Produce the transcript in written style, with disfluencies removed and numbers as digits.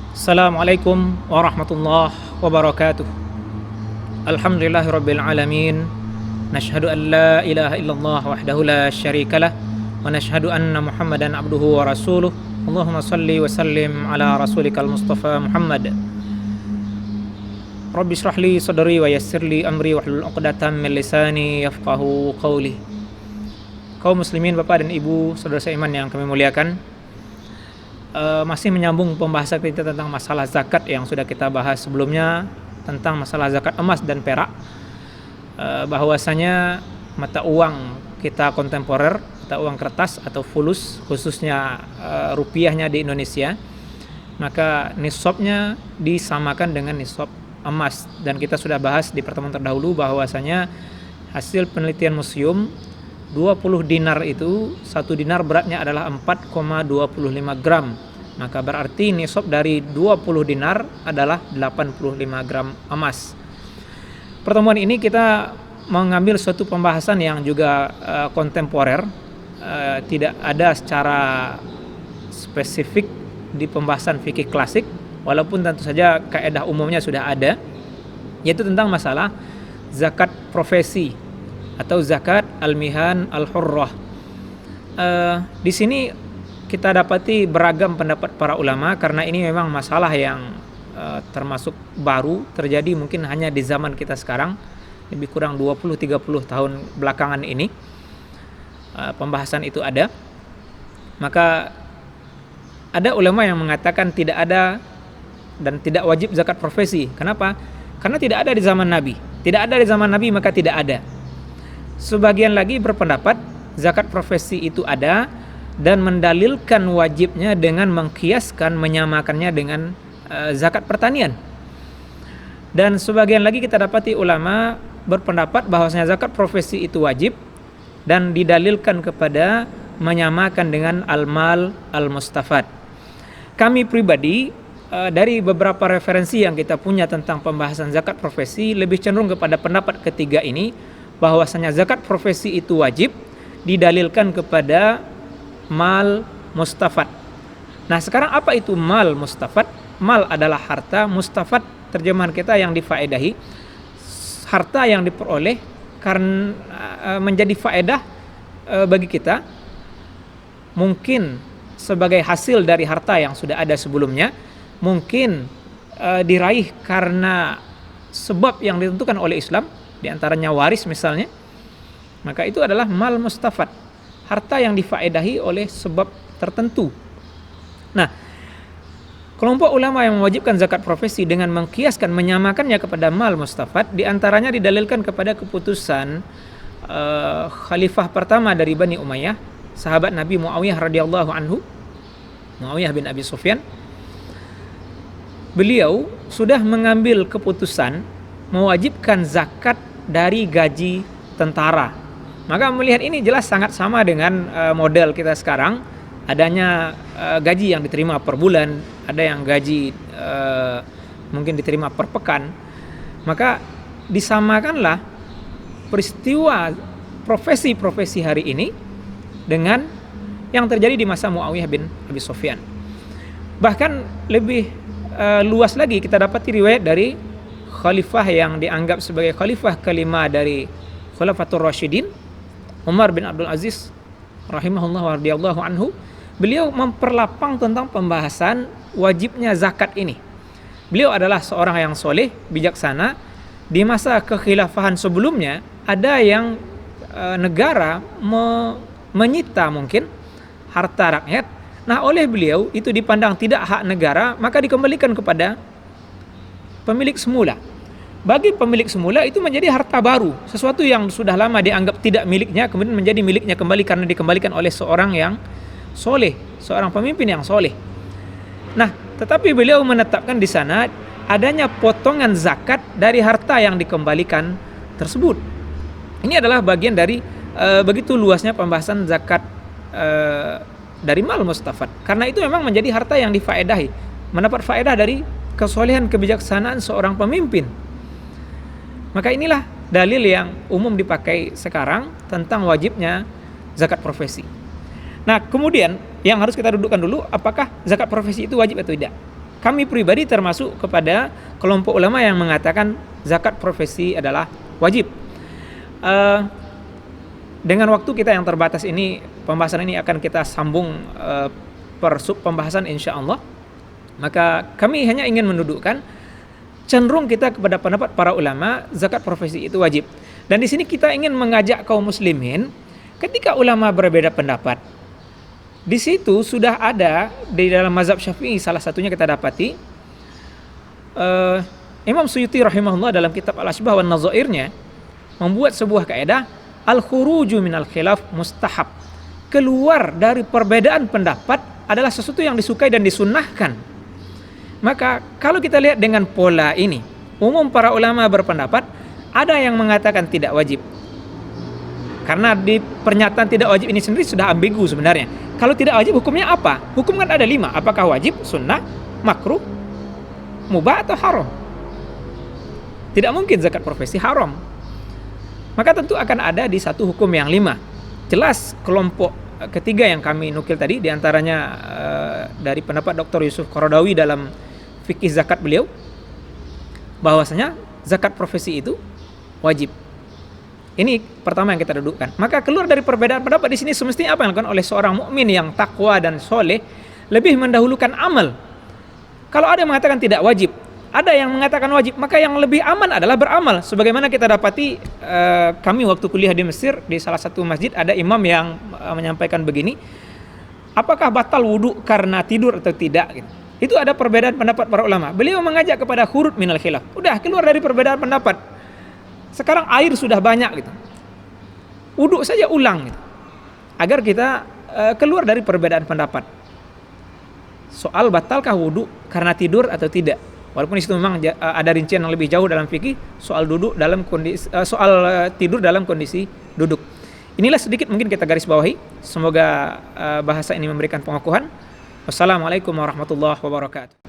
Assalamualaikum warahmatullahi wabarakatuh. Alhamdulillahirabbil alamin. Nashhadu an la ilaha illallah wahdahu la syarikalah wa nashhadu anna Muhammadan abduhu wa rasuluh. Allahumma salli wa sallim ala rasulikal Mustafa Muhammad. Rabbi shrah li sadri wa yassir li amri wahlul 'uqdatam min lisani yafqahu qawli. Kaum muslimin, Bapak dan Ibu, saudara seiman yang kami muliakan, masih menyambung pembahasan kita tentang masalah zakat yang sudah kita bahas sebelumnya, tentang masalah zakat emas dan perak. Bahwasanya mata uang kita kontemporer, mata uang kertas atau fulus, khususnya rupiahnya di Indonesia, maka nisabnya disamakan dengan nisab emas. Dan kita sudah bahas di pertemuan terdahulu bahwasanya hasil penelitian museum, 20 dinar itu, 1 dinar beratnya adalah 4,25 gram. Maka berarti nisab dari 20 dinar adalah 85 gram emas. Pertemuan ini kita mengambil suatu pembahasan yang juga kontemporer, tidak ada secara spesifik di pembahasan fikih klasik, walaupun tentu saja kaidah umumnya sudah ada, yaitu tentang masalah zakat profesi atau zakat al-mihan al-hurrah. Di sini kita dapati beragam pendapat para ulama, karena ini memang masalah yang termasuk baru terjadi mungkin hanya di zaman kita sekarang, lebih kurang 20-30 tahun belakangan ini pembahasan itu ada. Maka ada ulama yang mengatakan tidak ada dan tidak wajib zakat profesi. Kenapa? Karena tidak ada di zaman Nabi. Tidak ada di zaman Nabi, maka tidak ada. Sebagian lagi berpendapat zakat profesi itu ada dan mendalilkan wajibnya dengan mengkiaskan, menyamakannya dengan zakat pertanian. Dan sebagian lagi kita dapati ulama berpendapat bahwasanya zakat profesi itu wajib dan didalilkan kepada menyamakan dengan al-mal al-mustafad. Kami pribadi dari beberapa referensi yang kita punya tentang pembahasan zakat profesi lebih cenderung kepada pendapat ketiga ini, bahwasanya zakat profesi itu wajib didalilkan kepada mal mustafad. Nah, sekarang apa itu mal mustafad? Mal adalah harta, mustafad terjemahan kita yang difaedahi, harta yang diperoleh karena menjadi faedah bagi kita, mungkin sebagai hasil dari harta yang sudah ada sebelumnya, mungkin diraih karena sebab yang ditentukan oleh Islam, di antaranya waris misalnya. Maka itu adalah mal mustafad, harta yang difaedahi oleh sebab tertentu. Nah, kelompok ulama yang mewajibkan zakat profesi dengan mengkiaskan, menyamakannya kepada mal mustafad, di antaranya didalilkan kepada keputusan khalifah pertama dari Bani Umayyah, sahabat Nabi Muawiyah radhiyallahu anhu, Muawiyah bin Abi Sufyan. Beliau sudah mengambil keputusan mewajibkan zakat dari gaji tentara. Maka melihat ini jelas sangat sama dengan model kita sekarang, adanya gaji yang diterima per bulan, ada yang gaji mungkin diterima per pekan. Maka disamakanlah peristiwa profesi-profesi hari ini dengan yang terjadi di masa Muawiyah bin Abi Sufyan. Bahkan lebih luas lagi kita dapati riwayat dari khalifah yang dianggap sebagai khalifah kelima dari Khulafatur Rasyidin, Umar bin Abdul Aziz rahimahullah wa radhiyallahu anhu. Beliau memperlapang tentang pembahasan wajibnya zakat ini. Beliau adalah seorang yang soleh, bijaksana. Di masa kekhilafahan sebelumnya ada yang negara menyita mungkin harta rakyat. Nah, oleh beliau itu dipandang tidak hak negara, maka dikembalikan kepada pemilik semula. Bagi pemilik semula itu menjadi harta baru, sesuatu yang sudah lama dianggap tidak miliknya kemudian menjadi miliknya kembali karena dikembalikan oleh seorang yang soleh, seorang pemimpin yang soleh. Nah, tetapi beliau menetapkan di sana adanya potongan zakat dari harta yang dikembalikan tersebut. Ini adalah bagian dari begitu luasnya pembahasan zakat dari mal mustafad, karena itu memang menjadi harta yang difaedahi, mendapat faedah dari kesolehan, kebijaksanaan seorang pemimpin. Maka inilah dalil yang umum dipakai sekarang tentang wajibnya zakat profesi. Nah, kemudian yang harus kita dudukkan dulu, apakah zakat profesi itu wajib atau tidak? kami pribadi termasuk kepada kelompok ulama yang mengatakan zakat profesi adalah wajib. Dengan waktu kita yang terbatas ini, pembahasan ini akan kita sambung per sub pembahasan insya Allah. Maka kami hanya ingin mendudukkan cenderung kita kepada pendapat para ulama zakat profesi itu wajib. Dan di sini kita ingin mengajak kaum muslimin, ketika ulama berbeda pendapat, di situ sudah ada di dalam mazhab Syafi'i, salah satunya kita dapati Imam Suyuti rahimahullah dalam kitab Al-Asbah wan Nazairnya membuat sebuah kaidah al-khuruju minal khilaf mustahab. Keluar dari perbedaan pendapat adalah sesuatu yang disukai dan disunnahkan. Maka kalau kita lihat dengan pola ini, umum para ulama berpendapat ada yang mengatakan tidak wajib. Karena di pernyataan tidak wajib ini sendiri sudah ambigu sebenarnya. Kalau tidak wajib hukumnya apa? Hukum kan ada 5. Apakah wajib, sunnah, makruh, mubah atau haram? Tidak mungkin zakat profesi haram. Maka tentu akan ada di satu hukum yang 5. Jelas kelompok ketiga yang kami nukil tadi, diantaranya dari pendapat Dr. Yusuf Qaradawi dalam fikih zakat beliau, bahwasanya zakat profesi itu wajib. Ini pertama yang kita dudukkan. Maka keluar dari perbedaan pendapat di sini semestinya apa yang dilakukan oleh seorang mukmin yang takwa dan soleh, lebih mendahulukan amal. Kalau ada yang mengatakan tidak wajib, ada yang mengatakan wajib, maka yang lebih aman adalah beramal. Sebagaimana kita dapati kami waktu kuliah di Mesir, di salah satu masjid ada imam yang menyampaikan begini, apakah batal wudhu karena tidur atau tidak? Itu ada perbedaan pendapat para ulama. Beliau mengajak kepada khurud minal khilaf. Udah keluar dari perbedaan pendapat. Sekarang air sudah banyak gitu. Wudhu saja ulang gitu. Agar kita keluar dari perbedaan pendapat. Soal batalkah wudhu karena tidur atau tidak? Walaupun itu memang ada rincian yang lebih jauh dalam fikih soal duduk dalam kondisi tidur dalam kondisi duduk. Inilah sedikit mungkin kita garis bawahi. Semoga bahasa ini memberikan pengakuan. Wassalamualaikum warahmatullahi wabarakatuh.